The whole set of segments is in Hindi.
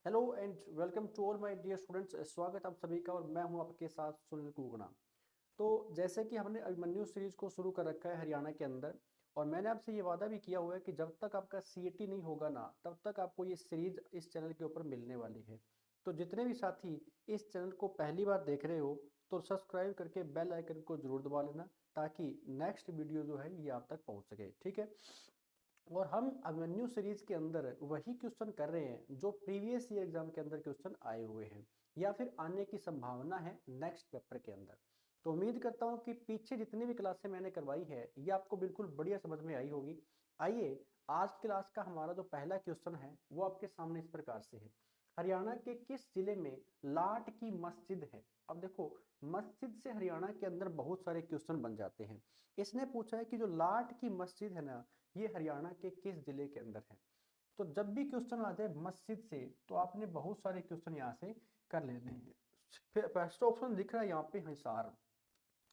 Hello and welcome to all my dear students. स्वागत आप सभी का और मैं हूं आपके साथ सुनील कुगना। तो जैसे कि हमने अभिमन्यु सीरीज को शुरू कर रखा है हरियाणा के अंदर, और मैंने आपसे ये वादा भी किया हुआ है कि जब तक आपका सीईटी नहीं होगा ना तब तक आपको ये सीरीज इस चैनल के ऊपर मिलने वाली है। तो जितने भी साथी इस चैनल को पहली बार देख रहे हो तो सब्सक्राइब करके बेल आइकन को जरूर दबा लेना, ताकि नेक्स्ट वीडियो जो है ये आप तक पहुंच सके। ठीक है। और हम अभिमन्यु सीरीज के अंदर वही क्वेश्चन कर रहे हैं जो प्रीवियस ईयर एग्जाम के अंदर क्वेश्चन आए हुए हैं या फिर आने की संभावना है नेक्स्ट पेपर के अंदर। तो उम्मीद करता हूं कि पीछे जितनी भी क्लासें मैंने करवाई है ये आपको बिल्कुल बढ़िया समझ में आई होगी। आइए, आज क्लास का हमारा जो पहला क्वेश्चन है वो आपके सामने इस प्रकार से है। हरियाणा के किस जिले में लाट की मस्जिद है? अब देखो, मस्जिद से हरियाणा के अंदर बहुत सारे क्वेश्चन बन जाते हैं। इसने पूछा है कि जो लाट की मस्जिद है ना, ये हरियाणा के किस जिले के अंदर है। तो जब भी क्वेश्चन आ जाए मस्जिद से तो आपने बहुत सारे क्वेश्चन यहाँ से कर लेने हैं। फिर फर्स्ट ऑप्शन दिख रहा है यहाँ पे हिसार,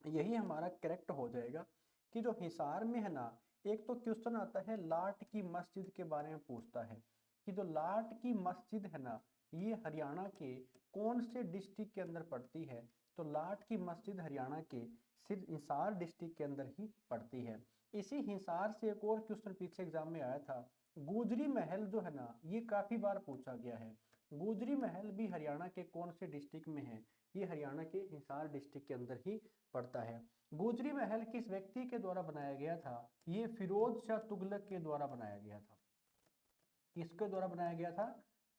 यही हमारा करेक्ट हो जाएगा कि जो हिसार में है ना, एक तो क्वेश्चन आता है लाट की मस्जिद के बारे में पूछता है कि जो लाट की मस्जिद है ना, ये हरियाणा के कौन से डिस्ट्रिक्ट के अंदर पड़ती है। तो लाट की मस्जिद हरियाणा के सिर्फ हिसार डिस्ट्रिक्ट के अंदर ही पड़ती है। इसी हिसार से एक और क्वेश्चन पीछे एग्जाम में आया था, गुजरी महल जो है ना, ये काफी बार पूछा गया है। गुजरी महल भी हरियाणा के कौन से डिस्ट्रिक्ट में है? ये हरियाणा के हिसार डिस्ट्रिक्ट के अंदर ही पड़ता है। गुजरी महल किस व्यक्ति के द्वारा बनाया गया था? ये फिरोज शाह तुगलक के द्वारा बनाया गया था। किसके द्वारा बनाया गया था?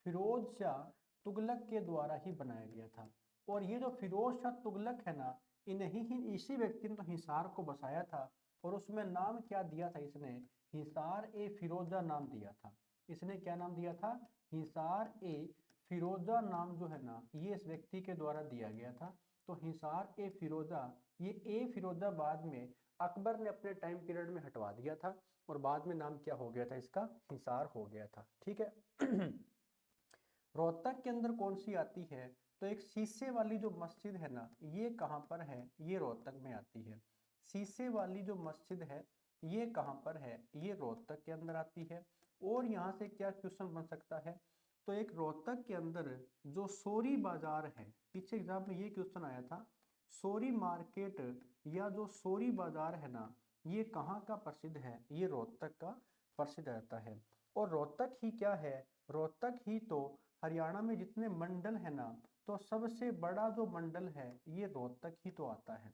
फिरोज शाह तुगलक के द्वारा ही बनाया गया था। और ये जो फिरोज शाह तुगलक है ना, इन्हीं ही इसी व्यक्ति ने तो हिसार को बसाया था। और उसमें नाम क्या दिया था इसने? हिसार ए फिरोजा नाम दिया था। इसने क्या नाम दिया था? हिसार ए फिरोजा नाम जो है ना, ये इस व्यक्ति के द्वारा दिया गया था। तो हिसार ए फिरोजा, ये ए फिरोजाबाद में अकबर ने अपने टाइम पीरियड में हटवा दिया था और बाद में नाम क्या हो गया था इसका? हिसार हो गया था। ठीक है। रोहतक के अंदर कौन सी आती है? तो एक शीशे वाली जो मस्जिद है ना, ये कहाँ पर है? ये रोहतक में आती है। शीशे वाली जो मस्जिद है ये कहाँ पर है? ये रोहतक के अंदर आती है। और यहाँ से क्या क्वेश्चन बन सकता है? तो एक रोहतक के अंदर जो सोरी बाजार है, पीछे एग्जाम में ये क्वेश्चन आया था, सोरी मार्केट या जो सोरी बाजार है ना, ये कहाँ का प्रसिद्ध है? ये रोहतक का प्रसिद्ध रहता है। और रोहतक ही क्या है? रोहतक ही तो हरियाणा में जितने मंडल है ना, तो सबसे बड़ा जो मंडल है ये रोहतक ही तो आता है।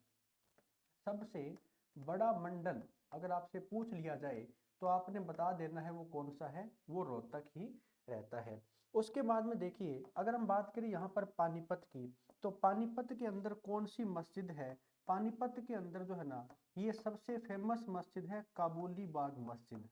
सबसे बड़ा मंडल अगर आपसे पूछ लिया जाए तो आपने बता देना है वो कौन सा है, वो रोहतक ही रहता है। उसके बाद में देखिए, अगर हम बात करें यहाँ पर पानीपत की, तो पानीपत के अंदर कौन सी मस्जिद है? पानीपत के अंदर जो है ना, ये सबसे फेमस मस्जिद है काबुली बाग मस्जिद।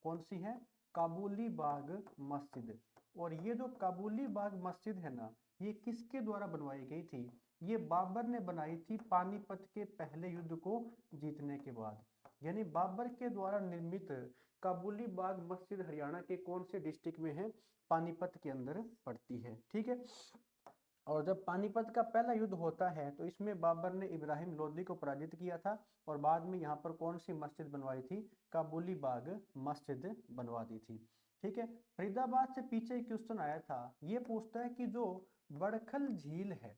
कौन सी है? काबुली बाग मस्जिद। और ये जो काबुली बाग मस्जिद है ना, ये किसके द्वारा बनवाई गई थी? ये बाबर ने बनाई थी पानीपत के पहले युद्ध को जीतने के बाद। यानी बाबर के द्वारा निर्मित काबुली बाग मस्जिद हरियाणा के कौन से डिस्ट्रिक्ट में है? पानीपत के अंदर पड़ती है। ठीक है। और जब पानीपत का पहला युद्ध होता है तो इसमें बाबर ने इब्राहिम लोदी को पराजित किया था और बाद में यहाँ पर कौन सी मस्जिद बनवाई थी? काबुली बाग मस्जिद बनवा दी थी। ठीक है। फरीदाबाद से पीछे एक क्वेश्चन आया था, ये पूछता है कि जो बड़खल झील है,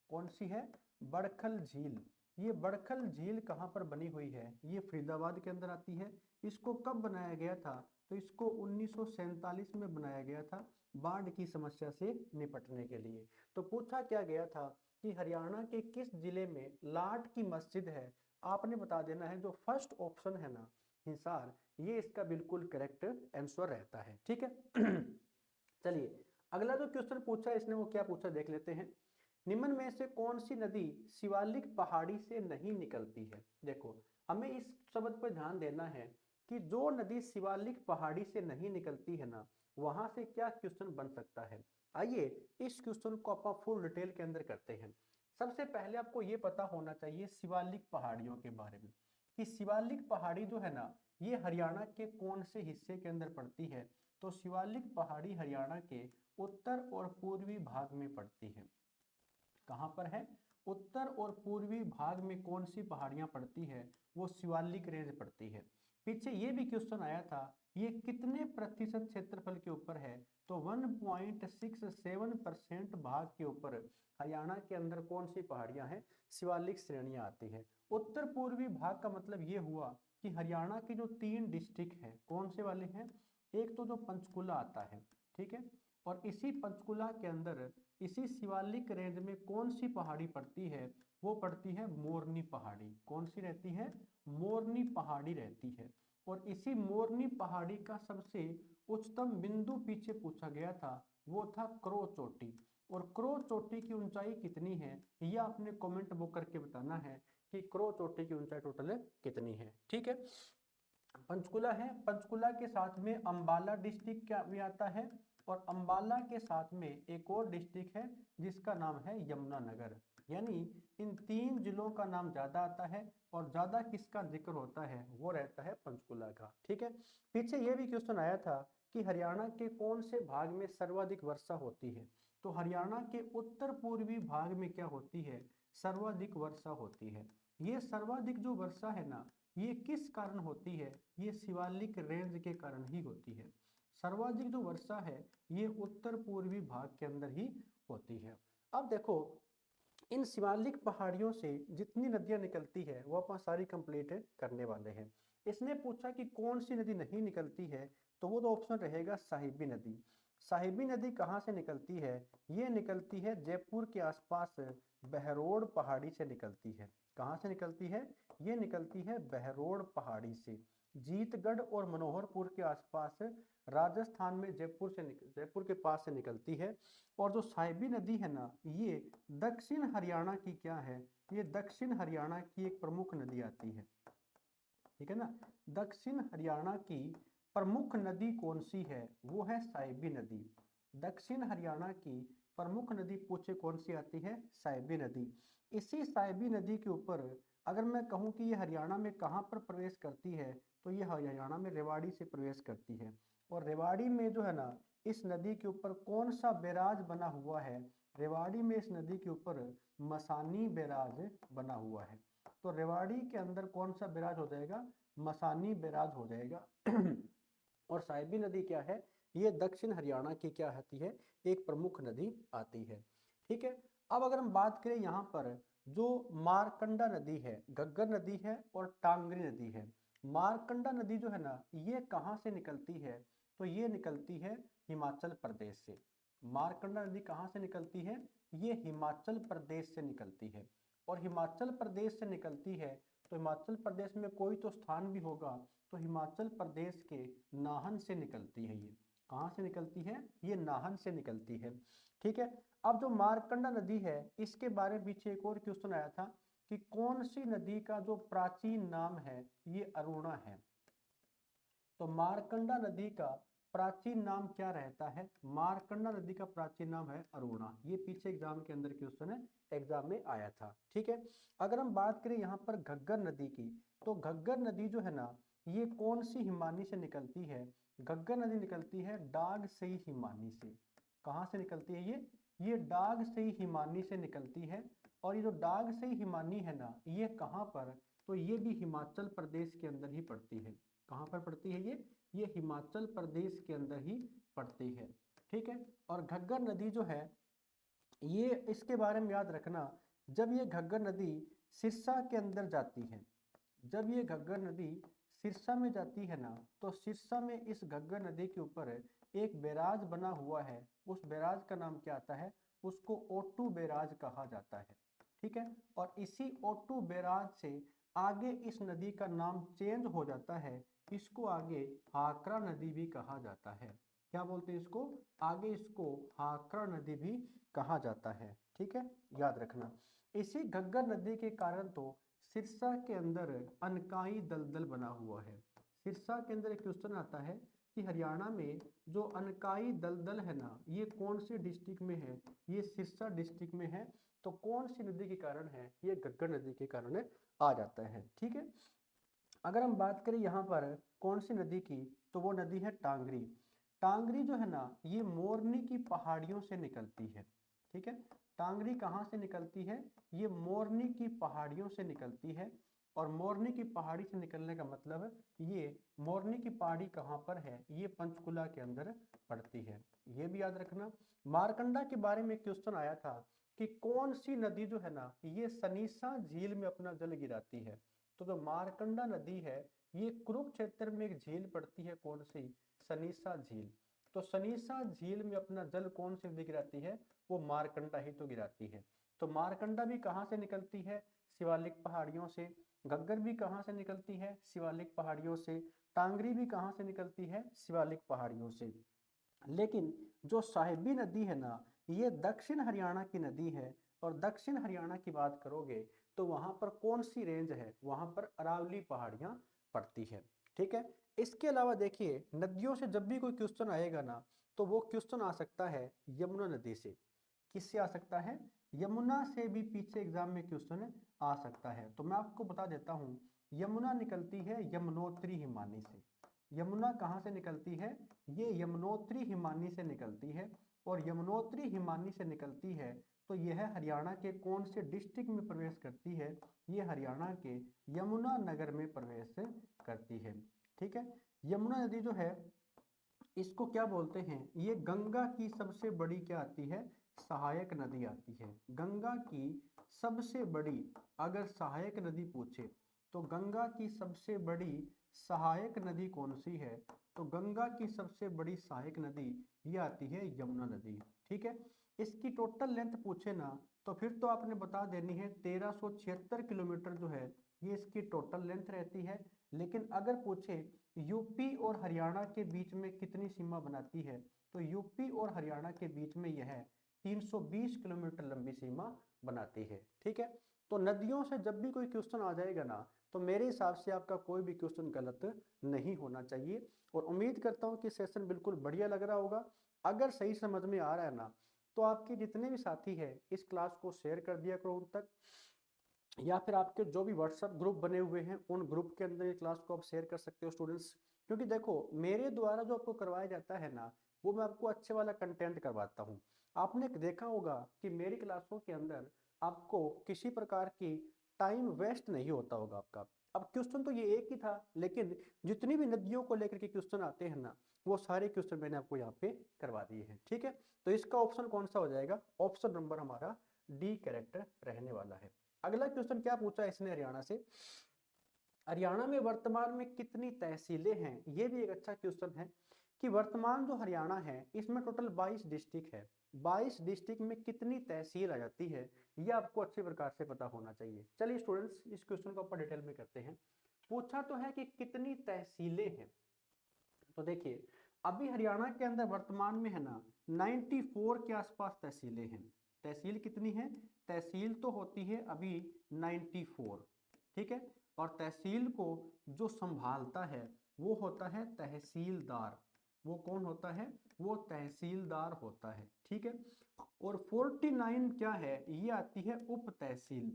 कौन सी है? बड़खल झील। ये बड़खल झील कहाँ पर बनी हुई है? ये फरीदाबाद के अंदर आती है। इसको कब बनाया गया था? तो इसको 1947 में बनाया गया था, बाढ़ की समस्या से निपटने के लिए। तो पूछा क्या गया था कि हरियाणा के किस जिले में लाट की मस्जिद है? आपने बता देना है जो फर्स्ट ऑप्शन है ना, हिसार, ये इसका बिल्कुल करेक्ट आंसर रहता है। ठीक है। चलिए, अगला जो क्वेश्चन पूछा इसने वो क्या पूछा देख लेते हैं। निम्न में से कौन सी नदी शिवालिक पहाड़ी से नहीं निकलती है? देखो, हमें इस शब्द पर ध्यान देना है कि जो नदी शिवालिक पहाड़ी से नहीं निकलती है ना, वहां से क्या क्वेश्चन बन सकता है। आइए इस क्वेश्चन को आप फुल डिटेल के अंदर करते हैं। सबसे पहले आपको ये पता होना चाहिए शिवालिक पहाड़ियों के बारे में कि शिवालिक पहाड़ी जो है ना, ये हरियाणा के कौन से हिस्से के अंदर पड़ती है। तो शिवालिक पहाड़ी हरियाणा के उत्तर और पूर्वी भाग में पड़ती है। कहाँ पर है? उत्तर और पूर्वी भाग में कौन सी पहाड़ियां पड़ती है? वो शिवालिक रेंज पड़ती है। पीछे ये भी क्वेश्चन आया था ये कितने प्रतिशत क्षेत्रफल के ऊपर है? तो 1.67% भाग के ऊपर हरियाणा के अंदर कौन सी पहाड़ियां हैं? शिवालिक श्रेणियां आती है। उत्तर पूर्वी भाग का मतलब ये हुआ कि हरियाणा की जो 3 डिस्ट्रिक्ट हैं कौन से वाले हैं? एक तो जो पंचकुला आता है, ठीक है, और इसी पंचकुला के अंदर इसी शिवालिक रेंज में कौन सी पहाड़ी पड़ती है? वो पड़ती है मोरनी पहाड़ी। कौन सी रहती है? मोरनी पहाड़ी रहती है। और इसी मोरनी पहाड़ी का सबसे उच्चतम बिंदु पीछे पूछा गया था, वो था क्रो चोटी। और क्रो चोटी की ऊंचाई कितनी है ये आपने कमेंट बुक करके बताना है कि क्रो चोटी की ऊंचाई टोटल कितनी है। ठीक है, पंचकुला है, पंचकुला के साथ में अंबाला डिस्ट्रिक्ट क्या भी आता है, और अंबाला के साथ में एक और डिस्ट्रिक्ट है जिसका नाम है यमुनानगर। यानी इन 3 जिलों का नाम ज्यादा आता है और ज्यादा किसका जिक्र होता है? वो रहता है पंचकुला का। ठीक है, पीछे ये भी क्वेश्चन आया था कि हरियाणा के कौन से भाग में सर्वाधिक वर्षा होती है? तो हरियाणा के उत्तर पूर्वी भाग में क्या होती है? सर्वाधिक वर्षा होती है। ये सर्वाधिक जो वर्षा है ना, ये किस कारण होती है? ये शिवालिक रेंज के कारण ही होती है। सर्वाधिक जो वर्षा है ये उत्तर पूर्वी भाग के अंदर ही होती है। अब देखो, इन शिवालिक पहाड़ियों से जितनी नदियां निकलती है वो अपन सारी कंप्लीट करने वाले हैं। इसने पूछा कि कौन सी नदी नहीं निकलती है, तो वो तो ऑप्शन रहेगा साहिबी नदी। साहिबी नदी कहाँ से निकलती है? ये निकलती है जयपुर के आसपास बहरोड पहाड़ी से निकलती है। कहाँ से निकलती है? ये निकलती है बहरोड पहाड़ी से। जीतगढ़ और मनोहरपुर के आसपास राजस्थान में जयपुर के पास से निकलती है। और जो साहिबी नदी है ना, ये दक्षिण हरियाणा की क्या है? ये दक्षिण हरियाणा की एक प्रमुख नदी आती है। ठीक है ना, दक्षिण हरियाणा की प्रमुख नदी कौन सी है? वो है साहिबी नदी। दक्षिण हरियाणा की प्रमुख नदी पूछे कौन सी आती है? साहिबी नदी। इसी साहिबी नदी के ऊपर अगर मैं कहूँ कि ये हरियाणा में कहाँ पर प्रवेश करती है, तो ये हरियाणा में रेवाड़ी से प्रवेश करती है। और रेवाड़ी में जो है ना, इस नदी के ऊपर कौन सा बैराज बना हुआ है? रेवाड़ी में इस नदी के ऊपर मसानी बैराज बना हुआ है। तो रेवाड़ी के अंदर कौन सा बैराज हो जाएगा? मसानी बैराज हो जाएगा। और साहिबी नदी क्या है? ये दक्षिण हरियाणा की क्या आती है? एक प्रमुख नदी आती है। ठीक है, अब अगर हम बात करें यहाँ पर जो मारकंडा नदी है, घग्गर नदी है और टांगरी नदी है। मारकंडा नदी जो है ना, ये कहाँ से निकलती है? तो ये निकलती है हिमाचल प्रदेश से। मारकंडा नदी कहाँ से निकलती है? ये हिमाचल प्रदेश से निकलती है। और हिमाचल प्रदेश से निकलती है तो हिमाचल प्रदेश में कोई तो स्थान भी होगा, तो हिमाचल प्रदेश के नाहन से निकलती है। ये कहाँ से निकलती है? ये नाहन से निकलती है। ठीक है, अब जो मारकंडा नदी है इसके बारे में पीछे एक और क्वेश्चन आया था कि कौन सी नदी का जो प्राचीन नाम है ये अरुणा है। तो मारकंडा नदी का प्राचीन नाम क्या रहता है? मारकंडा नदी का प्राचीन नाम है अरुणा। ये पीछे एग्जाम के अंदर क्वेश्चन है, एग्जाम में आया था। ठीक है, अगर हम बात करें यहाँ पर घग्गर नदी की, तो घग्गर नदी जो है ना, ये कौन सी हिमानी से निकलती है? घग्गर नदी निकलती है डाग से ही हिमानी से। कहाँ से निकलती है ये डाग से ही हिमानी से निकलती है। और ये जो डाग से ही हिमानी है ना, ये कहाँ पर? तो ये भी हिमाचल प्रदेश के अंदर ही पड़ती है। कहाँ पर पड़ती है ये हिमाचल प्रदेश के अंदर ही पड़ती है। ठीक है, और घग्गर नदी जो है, ये इसके बारे में याद रखना, जब ये घग्गर नदी सिरसा के अंदर जाती है, जब ये घग्गर नदी सिरसा में जाती है ना, तो सिरसा में इस घग्गर नदी के ऊपर एक बैराज बना हुआ है। उस बैराज का नाम क्या आता है? उसको ओटू बैराज कहा जाता है। ठीक है, और इसी ओटू बैराज से आगे इस नदी का नाम चेंज हो जाता है। इसको आगे हाकरा नदी भी कहा जाता है। क्या बोलते हैं इसको? आगे इसको हाकरा नदी भी कहा जाता है। ठीक है, याद रखना। इसी घग्गर नदी के कारण तो सिरसा के अंदर अनकाई दलदल बना हुआ है। सिरसा के अंदर एक क्वेश्चन आता है कि हरियाणा में जो अनकाई दलदल है ना, ये कौन सी डिस्ट्रिक्ट में है? ये सिरसा डिस्ट्रिक्ट में है। तो कौन सी नदी के कारण है? ये घग्गर नदी के कारण आ जाता है। ठीक है, अगर हम बात करें यहाँ पर कौन सी नदी की, तो वो नदी है टांगरी। टांगरी जो है ना, ये मोरनी की पहाड़ियों से निकलती है। ठीक है, टांगरी कहाँ से निकलती है? ये मोरनी की पहाड़ियों से निकलती है। और मोरनी की पहाड़ी से निकलने का मतलब ये मोरनी की पहाड़ी कहाँ पर है, ये पंचकुला के अंदर पड़ती है, ये भी याद रखना। मारकंडा के बारे में क्वेश्चन आया था कि कौन सी नदी जो है ना ये सनीसा झील में अपना जल गिराती है। तो जो मारकंडा नदी है ये कुरुक्षेत्र में एक झील पड़ती है, कौन सी, सनीसा झील। तो सनीसा झील में अपना जल कौन सी नदी गिराती है, वो मारकंडा ही तो गिराती है। तो मारकंडा भी कहाँ से निकलती है, शिवालिक पहाड़ियों से। घग्गर भी कहाँ से निकलती है, शिवालिक पहाड़ियों से। टांगरी भी कहाँ से निकलती है, शिवालिक पहाड़ियों से। लेकिन जो साहिबी नदी है ना ये दक्षिण हरियाणा की नदी है, और दक्षिण हरियाणा की बात करोगे तो वहां पर कौन सी रेंज है, वहां पर अरावली पहाड़ियां पड़ती है। ठीक है, इसके अलावा देखिए नदियों से जब भी कोई क्वेश्चन आएगा ना तो वो क्वेश्चन आ सकता है यमुना नदी से। किससे आ सकता है, यमुना से भी पीछे एग्जाम में क्वेश्चन आ सकता है। तो मैं आपको बता देता हूँ, यमुना निकलती है यमुनोत्री हिमानी से। यमुना कहाँ से निकलती है, ये यमुनोत्री हिमानी से निकलती है, और यमुनोत्री हिमानी से निकलती है तो यह हरियाणा के कौन से डिस्ट्रिक्ट में प्रवेश करती है, ये हरियाणा के यमुना नगर में प्रवेश करती है। ठीक है, यमुना नदी जो है इसको क्या बोलते हैं, ये गंगा की सबसे बड़ी क्या आती है, सहायक नदी आती है। गंगा की सबसे बड़ी अगर सहायक नदी पूछे तो गंगा की सबसे बड़ी सहायक नदी कौन सी है, तो गंगा की सबसे बड़ी सहायक नदी ये आती है यमुना नदी। ठीक है, इसकी टोटल लेंथ पूछे ना तो फिर तो आपने बता देनी है 1376 किलोमीटर जो है ये इसकी टोटल लेंथ रहती है। लेकिन अगर पूछे यूपी और हरियाणा के बीच में कितनी सीमा बनाती है, तो यूपी और हरियाणा के बीच में यह 320 किलोमीटर लंबी सीमा बनाती है। ठीक है, तो नदियों से जब भी कोई क्वेश्चन आ जाएगा ना तो मेरे हिसाब से आपका कोई भी क्वेश्चन गलत नहीं होना चाहिए। और उम्मीद करता हूँ कि सेशन बिल्कुल बढ़िया लग रहा होगा। अगर सही समझ में आ रहा है ना तो आपके जितने भी साथी हैं इस क्लास को शेयर कर दिया करो उन तक, या फिर आपके जो भी व्हाट्सएप ग्रुप बने हुए हैं उन ग्रुप के अंदर ये क्लास को आप शेयर कर सकते हो स्टूडेंट्स। क्योंकि देखो मेरे द्वारा जो आपको करवाया जाता है ना वो मैं आपको अच्छे वाला कंटेंट करवाता हूँ। आपने देखा होगा कि मेरी क्लासों के अंदर आपको किसी प्रकार की टाइम वेस्ट नहीं होता होगा आपका। अब क्वेश्चन तो ये एक ही था, लेकिन जितनी भी नदियों को लेकर के क्वेश्चन आते हैं ना वो सारे क्वेश्चन मैंने आपको यहाँ पे करवा दिए हैं। ठीक है, तो इसका ऑप्शन कौन सा हो जाएगा, ऑप्शन नंबर हमारा डी कैरेक्टर रहने वाला है। अगला क्वेश्चन क्या पूछा इसने हरियाणा से, हरियाणा में वर्तमान में कितनी तहसीलें हैं। ये भी एक अच्छा क्वेश्चन है कि वर्तमान जो हरियाणा है इसमें टोटल 22 डिस्ट्रिक्ट है, 22 डिस्ट्रिक्ट में कितनी तहसील आ जाती है ये आपको अच्छे प्रकार से पता होना चाहिए। चलिए स्टूडेंट्स इस क्वेश्चन को अपन डिटेल में करते हैं। पूछा तो है कि कितनी तहसीलें हैं, तो देखिए अभी हरियाणा के अंदर वर्तमान में है ना 94 के आसपास तहसीलें हैं। तहसील कितनी है, तहसील तो होती है अभी 94। ठीक है, और तहसील को जो संभालता है वो होता है तहसीलदार। वो कौन होता है, वो तहसीलदार होता है। ठीक है, और 49 क्या है, ये आती है उप तहसील।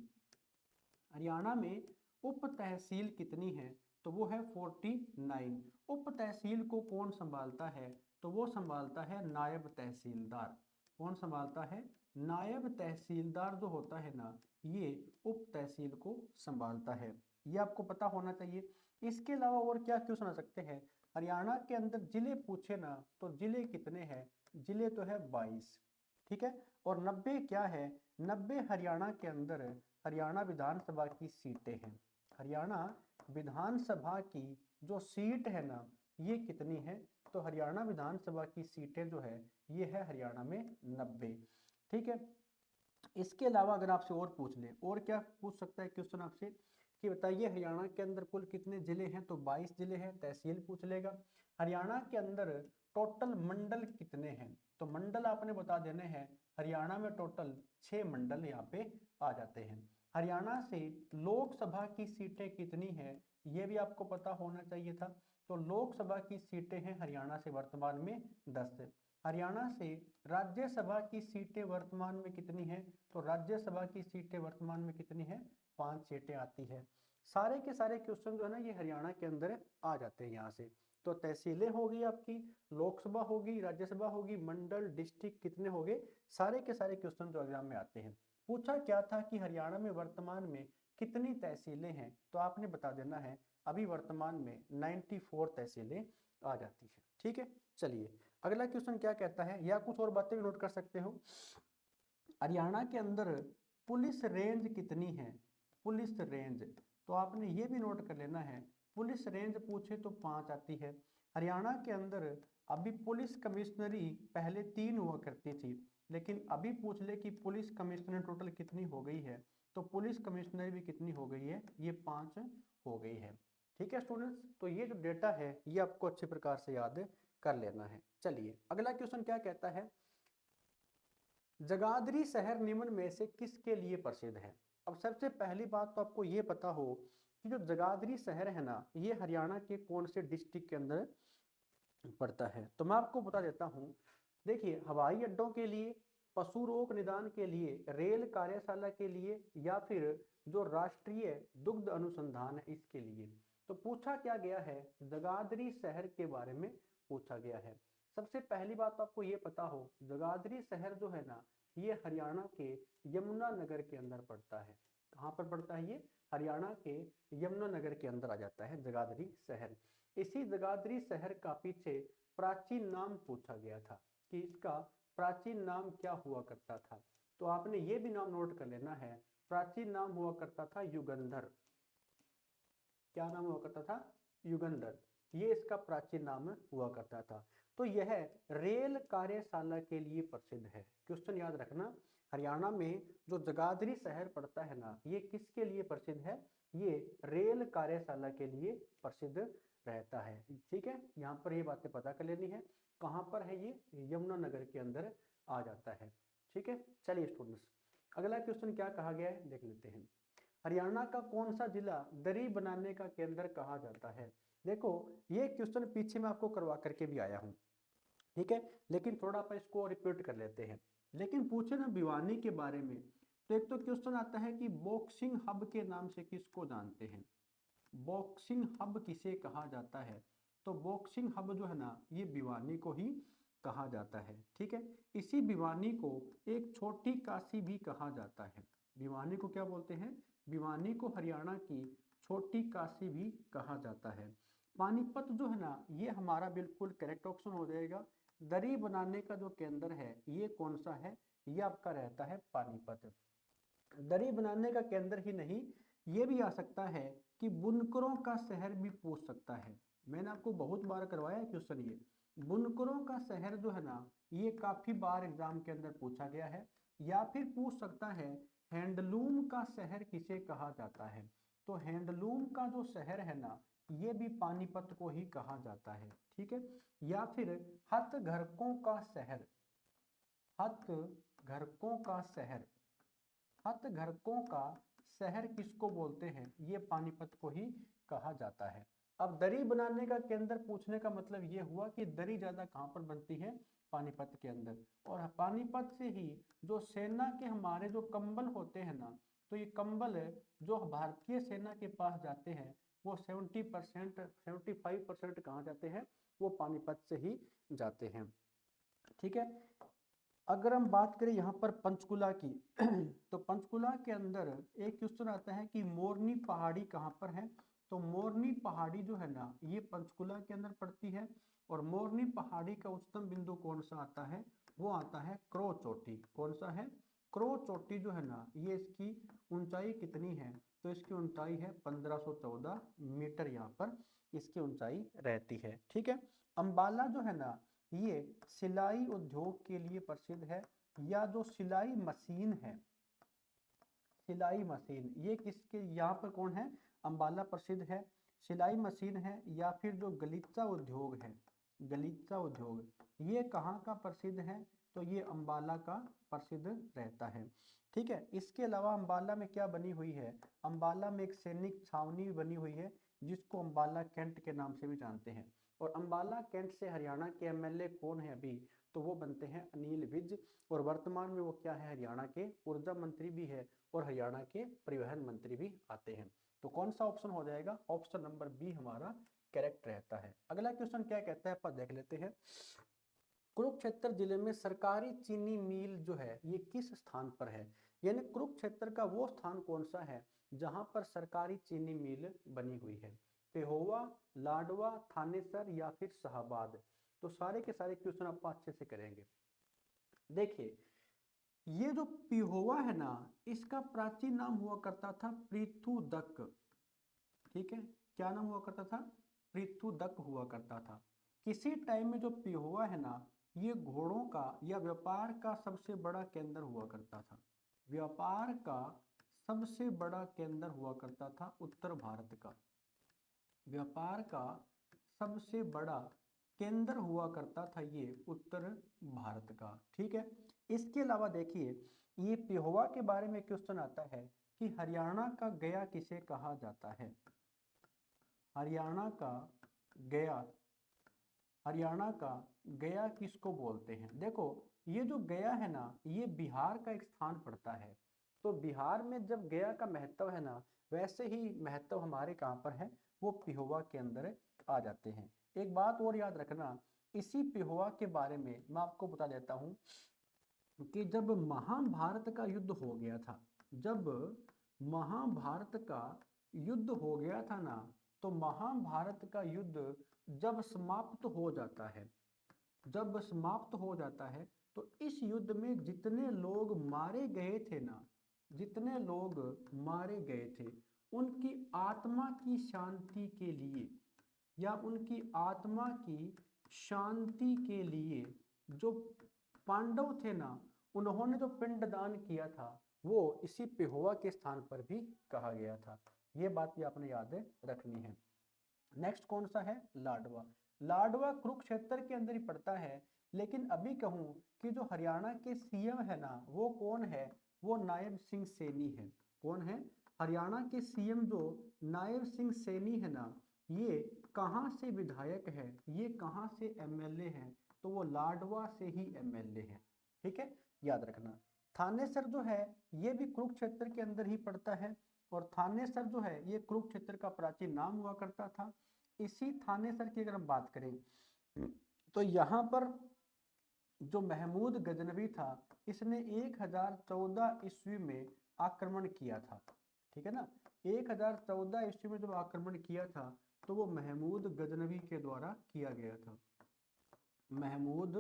हरियाणा में उप तहसील कितनी है, तो वो है 49। उप तहसील को कौन संभालता है, तो वो संभालता है नायब तहसीलदार। कौन संभालता है, नायब तहसीलदार जो होता है ना ये उप तहसील को संभालता है। ये आपको पता होना चाहिए। इसके अलावा और क्या क्वेश्चन आ सकते हैं, हरियाणा के अंदर जिले पूछे ना तो जिले कितने हैं, जिले तो है 22। ठीक है, और 90 क्या है, 90 हरियाणा के अंदर हरियाणा विधानसभा की सीटें हैं। हरियाणा विधानसभा की जो सीट है ना ये कितनी है, तो हरियाणा विधानसभा की सीटें जो है ये है हरियाणा में 90। ठीक है, इसके अलावा अगर आपसे और पूछ ले, और क्या पूछ सकता है क्वेश्चन आपसे कि बताइए हरियाणा के अंदर कुल कितने जिले हैं, तो 22 जिले हैं, तहसील पूछ लेगा। हरियाणा के अंदर टोटल मंडल कितने हैं, तो मंडल आपने बता देने हैं। हरियाणा में टोटल 6 मंडल यहाँ पे आ जाते हैं। हरियाणा से लोकसभा की सीटें कितनी है ये भी आपको पता होना चाहिए था। तो लोकसभा की सीटें हैं हरियाणा से वर्तमान में 10। हरियाणा से राज्यसभा की सीटें वर्तमान में कितनी हैं, तो राज्यसभा की सीटें वर्तमान में कितनी है, 5 सीटें आती है। सारे के सारे क्वेश्चन जो है ना ये हरियाणा के अंदर आ जाते हैं यहाँ से। तो तहसीलें होगी आपकी, लोकसभा होगी, राज्यसभा होगी, मंडल, डिस्ट्रिक्ट कितने हो गए, सारे के सारे क्वेश्चन जो एग्जाम में आते हैं। पूछा क्या था कि हरियाणा में वर्तमान में कितनी तहसीलें हैं, तो आपने बता देना है अभी वर्तमान में 94 तहसीलें आ जाती है। ठीक है, चलिए अगला क्वेश्चन क्या कहता है, या कुछ और बातें भी नोट कर सकते हो। हरियाणा के अंदर पुलिस रेंज कितनी है, पुलिस रेंज, तो आपने ये भी नोट कर लेना है, पुलिस रेंज पूछे तो 5 आती है। हरियाणा के अंदर अभी पुलिस कमिश्नरी पहले 3 हुआ करती थी, लेकिन अभी पूछ ले कि पुलिस कमिश्नरी टोटल कितनी हो गई है, तो पुलिस कमिश्नरी भी कितनी हो गई है, ये 5 हो गई है। ठीक है स्टूडेंट्स, तो ये जो डेटा है ये आपको अच्छे प्रकार से याद कर लेना है। चलिए अगला क्वेश्चन क्या कहता है, जगाधरी शहर निम्न में से किसके लिए प्रसिद्ध है। अब सबसे पहली बात तो आपको ये पता हो कि जो जगाधरी शहर है ना, ये हरियाणा के कौन से डिस्ट्रिक्ट के अंदर पड़ता है। तो मैं आपको बता देता हूँ, देखिए हवाई अड्डों के लिए, पशु रोग निदान के लिए, रेल कार्यशाला के लिए, या फिर जो राष्ट्रीय दुग्ध अनुसंधान है इसके लिए। तो पूछा क्या गया है, जगाधरी शहर के बारे में पूछा गया है। सबसे पहली बात तो आपको ये पता हो, जगाधरी शहर जो है ना, ये हरियाणा के यमुनानगर के अंदर पड़ता है। कहाँ पर पड़ता है ये, हरियाणा के यमुनानगर के अंदर आ जाता है जगाधरी शहर। इसी जगाधरी शहर का पीछे प्राचीन नाम पूछा गया था कि इसका प्राचीन नाम क्या हुआ करता था। तो आपने ये भी नाम नोट कर लेना है, प्राचीन नाम हुआ करता था युगंधर। क्या नाम हुआ करता था, युगंधर, ये इसका प्राचीन नाम हुआ करता था। तो यह रेल कार्यशाला के लिए प्रसिद्ध है। क्वेश्चन याद रखना, हरियाणा में जो जगाधरी शहर पड़ता है ना, ये किसके लिए प्रसिद्ध है, ये रेल कार्यशाला के लिए प्रसिद्ध रहता है। ठीक है, यहाँ पर ये बातें पता कर लेनी है, कहाँ पर है ये, यमुनानगर के अंदर आ जाता है। ठीक है, चलिए स्टूडेंट्स अगला क्वेश्चन क्या कहा गया है देख लेते हैं। हरियाणा का कौन सा जिला दरी बनाने का केंद्र कहा जाता है। देखो ये क्वेश्चन पीछे मैं आपको करवा करके भी आया हूँ, ठीक है, लेकिन थोड़ा अपन इसको रिपीट कर लेते हैं। लेकिन पूछे ना भिवानी के बारे में, तो एक तो क्वेश्चन आता है कि बॉक्सिंग हब के नाम से किसको जानते हैं, बॉक्सिंग हब किसे कहा जाता है। तो बॉक्सिंग हब जो है ना, ये भिवानी को ही कहा जाता है। ठीक है, इसी भिवानी को एक छोटी काशी भी कहा जाता है। भिवानी को क्या बोलते हैं, भिवानी को हरियाणा की छोटी काशी भी कहा जाता है। पानीपत जो है ना, ये हमारा बिल्कुल करेक्ट ऑप्शन हो जाएगा। दरी बनाने का जो केंद्र है ये कौन सा है, ये आपका रहता है पानीपत। दरी बनाने का केंद्र ही नहीं, ये भी आ सकता है कि बुनकरों का शहर भी पूछ सकता है। मैंने आपको बहुत बार करवाया है क्वेश्चन ये, बुनकरों का शहर जो है ना, ये काफी बार एग्जाम के अंदर पूछा गया है। या फिर पूछ सकता है हैंडलूम का शहर किसे कहा जाता है। तो हैंडलूम का जो शहर है ना, ये भी पानीपत को ही कहा जाता है। ठीक है, या फिर हथघरकों का शहर, हथघरकों का शहर, हथघरकों का शहर किसको बोलते हैं, ये पानीपत को ही कहा जाता है। अब दरी बनाने का केंद्र पूछने का मतलब ये हुआ कि दरी ज्यादा कहाँ पर बनती है, पानीपत के अंदर। और पानीपत से ही जो सेना के हमारे जो कंबल होते हैं ना, तो ये कंबल जो भारतीय सेना के पास जाते हैं वो 70% 75% कहाँ जाते हैं, वो पानीपत से ही जाते हैं। ठीक है, अगर हम बात करें यहाँ पर पंचकुला की तो पंचकुला के अंदर एक क्वेश्चन आता है कि मोरनी पहाड़ी कहाँ पर है। तो मोरनी पहाड़ी जो है ना, ये पंचकुला के अंदर पड़ती है। और मोरनी पहाड़ी का उच्चतम बिंदु कौन सा आता है, वो आता है क्रो चोटी। कौन सा है, क्रो चोटी जो है ना, ये इसकी ऊंचाई कितनी है, तो इसकी ऊंचाई है 1514 मीटर, यहाँ पर इसकी ऊंचाई रहती है। ठीक है, अंबाला जो है ना, ये सिलाई उद्योग के लिए प्रसिद्ध है। या जो सिलाई मशीन है, सिलाई मशीन ये किसके, यहाँ पर कौन है, अंबाला प्रसिद्ध है, सिलाई मशीन है। या फिर जो गलीचा उद्योग है, गलीचा उद्योग ये कहाँ का प्रसिद्ध है, तो ये अंबाला का प्रसिद्ध रहता है। ठीक है, इसके अलावा अंबाला में क्या बनी हुई है, अंबाला में एक सैनिक छावनी बनी हुई है जिसको अंबाला कैंट के नाम से भी जानते हैं। और अंबाला कैंट से हरियाणा के एमएलए कौन है अभी, तो वो बनते हैं अनिल विज। और वर्तमान में वो क्या है, हरियाणा के ऊर्जा मंत्री भी है और हरियाणा के परिवहन मंत्री भी आते हैं। तो कौन सा ऑप्शन हो जाएगा, ऑप्शन नंबर बी हमारा करेक्ट रहता है। अगला क्वेश्चन क्या कहता है अपन देख लेते हैं। कुरुक्षेत्र जिले में सरकारी चीनी मिल जो है ये किस स्थान पर है, यानी कुरुक्षेत्र का वो स्थान कौन सा है जहां पर सरकारी चीनी मिल बनी हुई है? पेहोवा, लाडवा, थानेसर या फिर शाहबाद? तो सारे के सारे क्वेश्चन आप अच्छे से करेंगे। देखिए, ये जो पिहोवा है ना, इसका प्राचीन नाम हुआ करता था पृथुदक। ठीक है, क्या नाम हुआ करता था? पृथुदक हुआ करता था। किसी टाइम में जो पिहोवा है ना, ये घोड़ों का या व्यापार का सबसे बड़ा केंद्र हुआ करता था। व्यापार का सबसे बड़ा केंद्र हुआ करता था उत्तर भारत का। व्यापार का सबसे बड़ा केंद्र हुआ करता था ये उत्तर भारत का। ठीक है, इसके अलावा देखिए, ये पिहोवा के बारे में क्वेश्चन आता है कि हरियाणा का गया किसे कहा जाता है? हरियाणा का गया, हरियाणा का गया किसको बोलते हैं? देखो, ये जो गया है ना, ये बिहार का एक स्थान पड़ता है। तो बिहार में जब गया का महत्व है ना, वैसे ही महत्व हमारे कहाँ पर है? वो पिहोवा के अंदर आ जाते हैं। एक बात और याद रखना, इसी पिहोवा के बारे में मैं आपको बता देता हूँ कि जब महाभारत का युद्ध हो गया था, जब महाभारत का युद्ध हो गया था ना, तो महाभारत का युद्ध जब समाप्त हो जाता है, जब समाप्त हो जाता है, तो इस युद्ध में जितने लोग मारे गए थे ना, जितने लोग मारे गए थे, उनकी आत्मा की शांति के लिए या उनकी आत्मा की शांति के लिए जो पांडव थे ना, उन्होंने जो पिंडदान किया था, वो इसी पिहोवा के स्थान पर भी कहा गया था। ये बात भी आपने याद रखनी है। नेक्स्ट कौन सा है? लाडवा। लाडवा कुरुक्षेत्र के अंदर ही पड़ता है, लेकिन अभी कहूं कि जो हरियाणा के सीएम है ना, वो कौन है? वो नायब सिंह सैनी है। कौन है? हरियाणा के सीएम जो नायब सिंह सैनी है ना, ये कहाँ से विधायक है, ये कहाँ से एमएलए है? तो वो लाडवा से ही एमएलए है। ठीक है, याद रखना। थानेसर जो है, ये भी कुरुक्षेत्र के अंदर ही पड़ता है, और थानेसर जो है, ये कुरुक्षेत्र का प्राचीन नाम हुआ करता था। इसी थानेसर की अगर हम बात करें, तो यहाँ पर जो महमूद गजनवी था, इसने 1014 ईस्वी में आक्रमण किया था। ठीक है ना, 1014 ईस्वी में जब आक्रमण किया था, तो वो महमूद गजनवी के द्वारा किया गया था। महमूद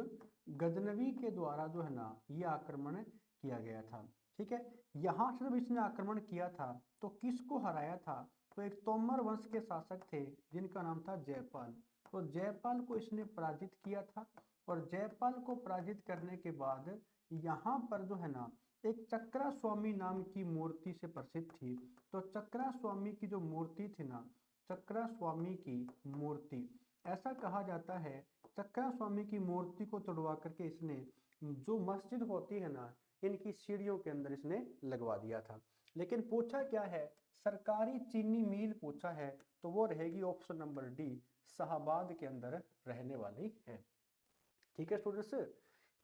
गजनवी के द्वारा जो है ना, ये आक्रमण किया गया था। ठीक है, यहाँ से जब इसने आक्रमण किया था, तो किसको हराया था? तो एक तोमर वंश के शासक थे जिनका नाम था जयपाल। तो जयपाल को इसने पराजित किया था, और जयपाल को पराजित करने के बाद यहाँ पर जो है ना, एक चक्रा स्वामी नाम की मूर्ति से प्रसिद्ध थी। तो चक्रा स्वामी की जो मूर्ति थी ना, चक्रा स्वामी की मूर्ति, ऐसा कहा जाता है, चक्रा स्वामी की मूर्ति को तोड़वा करके इसने जो मस्जिद होती है ना, इनकी सीढ़ियों के अंदर इसने लगवा दिया था। लेकिन पूछा क्या है? सरकारी चीनी मिल पूछा है, तो वो रहेगी ऑप्शन नंबर डी, शाहबाद के अंदर रहने वाली है। ठीक है स्टूडेंट्स,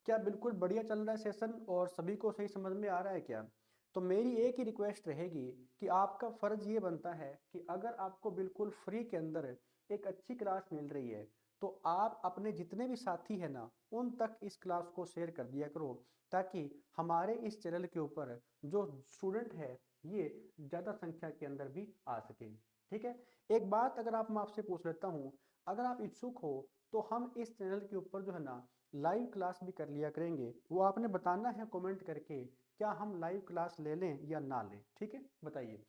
क्या बिल्कुल बढ़िया चल रहा है सेशन और सभी को सही समझ में आ रहा है क्या? तो मेरी एक ही रिक्वेस्ट रहेगी कि आपका फर्ज ये बनता है कि अगर आपको बिल्कुल फ्री के अंदर एक अच्छी क्लास मिल रही है, तो आप अपने जितने भी साथी हैं ना, उन तक इस क्लास को शेयर कर दिया करो, ताकि हमारे इस चैनल के ऊपर जो स्टूडेंट है, ये ज़्यादा संख्या के अंदर भी आ सके। ठीक है, एक बात अगर आप मैं आपसे पूछ लेता हूँ, अगर आप इच्छुक हो तो हम इस चैनल के ऊपर जो है ना, लाइव क्लास भी कर लिया करेंगे। वो आपने बताना है कमेंट करके, क्या हम लाइव क्लास ले लें या ना लें? ठीक है, बताइए।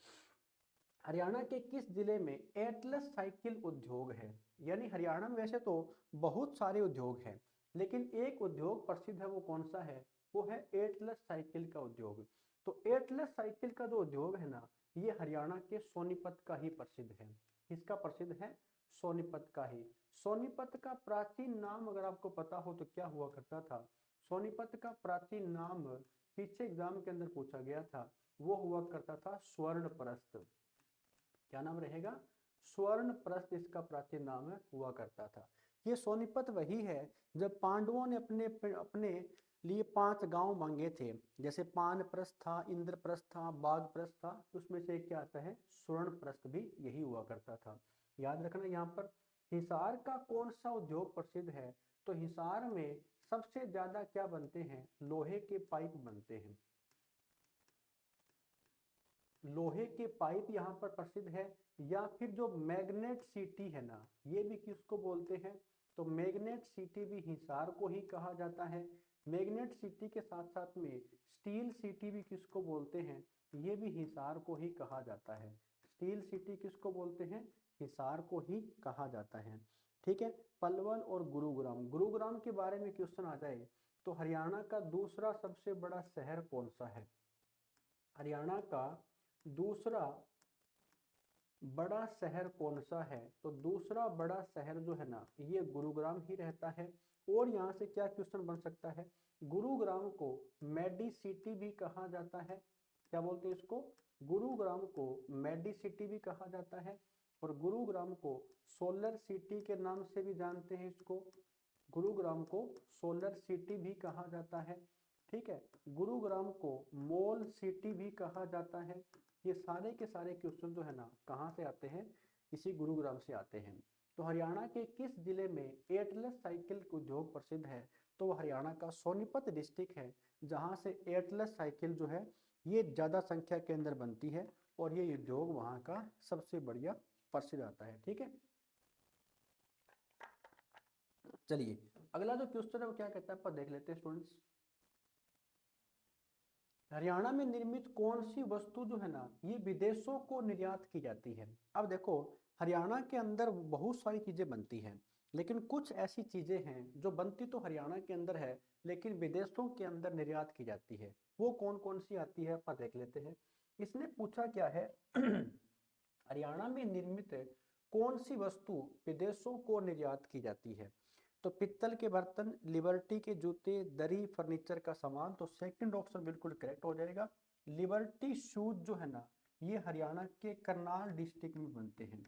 हरियाणा के किस जिले में एटलस साइकिल उद्योग है? यानी हरियाणा में वैसे तो बहुत सारे उद्योग हैं, लेकिन एक उद्योग प्रसिद्ध है, वो कौन सा है? वो है एटलस साइकिल का उद्योग। तो एटलस साइकिल का जो उद्योग है ना, ये हरियाणा के सोनीपत का ही प्रसिद्ध है। किसका प्रसिद्ध है? सोनीपत का ही। सोनीपत का प्राचीन नाम अगर आपको पता हो तो क्या हुआ करता था? सोनीपत का प्राचीन नाम पीछे एग्जाम के अंदर पूछा गया था, वो हुआ करता था स्वर्णप्रस्थ। क्या नाम रहेगा? स्वर्णप्रस्थ इसका प्राचीन नाम हुआ करता था। ये सोनीपत वही है जब पांडवों ने अपने अपने लिए 5 गांव मांगे थे, जैसे पानप्रस्थ था, इंद्रप्रस्थ था, बागप्रस्थ था, उसमें से क्या आता है? स्वर्णप्रस्थ भी यही हुआ करता था। याद रखना, यहाँ पर हिसार का कौन सा उद्योग प्रसिद्ध है? तो हिसार में सबसे ज्यादा क्या बनते हैं? लोहे के पाइप बनते हैं। लोहे के पाइप यहाँ पर प्रसिद्ध है, या फिर जो मैग्नेट सिटी है ना, ये भी किसको बोलते हैं, तो मैग्नेट सिटी भी हिसार को ही कहा जाता है। मैग्नेट सिटी के साथ साथ में स्टील सिटी भी किसको बोलते हैं, ये भी हिसार को ही कहा जाता है। स्टील सिटी किसको बोलते हैं, हिसार को ही कहा जाता है। ठीक है, पलवल और गुरुग्राम, गुरुग्राम के बारे में क्वेश्चन आ जाए तो हरियाणा का दूसरा सबसे बड़ा शहर कौन सा है, हरियाणा का दूसरा बड़ा शहर कौन सा है, तो दूसरा बड़ा शहर जो है ना, ये गुरुग्राम ही रहता है। और यहाँ से क्या क्वेश्चन बन सकता है, गुरुग्राम को मेडी सिटी भी कहा जाता है, क्या बोलते हैं इसको, गुरुग्राम को मेडी सिटी भी कहा जाता है, और गुरुग्राम को सोलर सिटी के नाम से भी जानते हैं इसको, गुरुग्राम को सोलर सिटी भी कहा जाता है। ठीक है, गुरुग्राम को मॉल सिटी भी कहा जाता है। ये सारे के सारे क्वेश्चन जो है ना, कहाँ से आते हैं, इसी गुरुग्राम से आते हैं। तो हरियाणा के किस जिले में एटलस साइकिल उद्योग प्रसिद्ध है, तो वो हरियाणा का सोनीपत डिस्ट्रिक्ट है, जहाँ से एटलस साइकिल जो है ये ज़्यादा संख्या के अंदर बनती है, और ये उद्योग वहाँ का सबसे बढ़िया प्रसिद्ध आता है। ठीक है, चलिए अगला जो क्वेश्चन है वो क्या कहता है, पर देख लेते हैं स्टूडेंट्स। हरियाणा में निर्मित कौन सी वस्तु जो है ना, ये विदेशों को निर्यात की जाती है। अब देखो, हरियाणा के अंदर बहुत सारी चीजें बनती हैं, लेकिन कुछ ऐसी चीजें हैं जो बनती तो हरियाणा के अंदर है, लेकिन विदेशों के अंदर निर्यात की जाती है। वो कौन कौन सी आती है, पर देख लेते हैं। इसने पूछा क्या है हरियाणा में निर्मित कौन सी वस्तु विदेशों को निर्यात की जाती है, तो पित्तल के बर्तन, लिबर्टी के जूते, दरी, फर्नीचर का सामान, तो सेकंड ऑप्शन बिल्कुल करेक्ट हो जाएगा। लिबर्टी शूज जो है ना, ये हरियाणा के करनाल डिस्ट्रिक्ट में बनते हैं।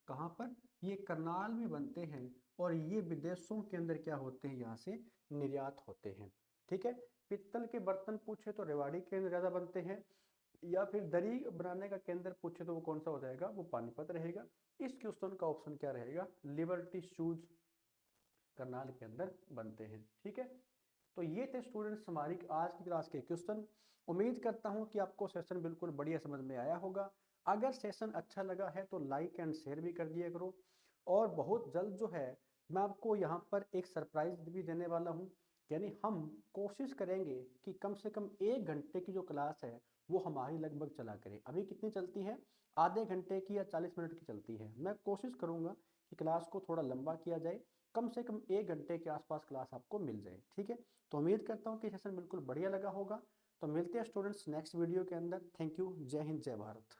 कहाँ पर, ये करनाल में बनते हैं, और ये विदेशों के अंदर क्या होते हैं, यहाँ से निर्यात होते हैं। ठीक है, पित्तल के बर्तन पूछे तो रेवाड़ी के अंदर ज्यादा बनते हैं, या फिर दरी बनाने का केंद्र पूछे तो वो कौन सा हो जाएगा, वो पानीपत रहेगा। इस क्वेश्चन का ऑप्शन क्या रहेगा, लिबर्टी शूज करनाल के अंदर बनते हैं। ठीक है, तो ये थे स्टूडेंट्स हमारी आज की क्लास के क्वेश्चन। उम्मीद करता हूँ कि आपको सेशन बिल्कुल बढ़िया समझ में आया होगा। अगर सेशन अच्छा लगा है तो लाइक एंड शेयर भी कर दिया करो, और बहुत जल्द जो है मैं आपको यहाँ पर एक सरप्राइज भी देने वाला हूँ। यानी हम कोशिश करेंगे कि कम से कम 1 घंटे की जो क्लास है वो हमारी लगभग चला करें। अभी कितनी चलती है, आधे घंटे की या 40 मिनट की चलती है। मैं कोशिश करूँगा कि क्लास को थोड़ा लंबा किया जाए, कम से कम 1 घंटे के आसपास क्लास आपको मिल जाए। ठीक है, तो उम्मीद करता हूँ कि सेशन बिल्कुल बढ़िया लगा होगा। तो मिलते हैं स्टूडेंट्स नेक्स्ट वीडियो के अंदर। थैंक यू, जय हिंद, जय भारत।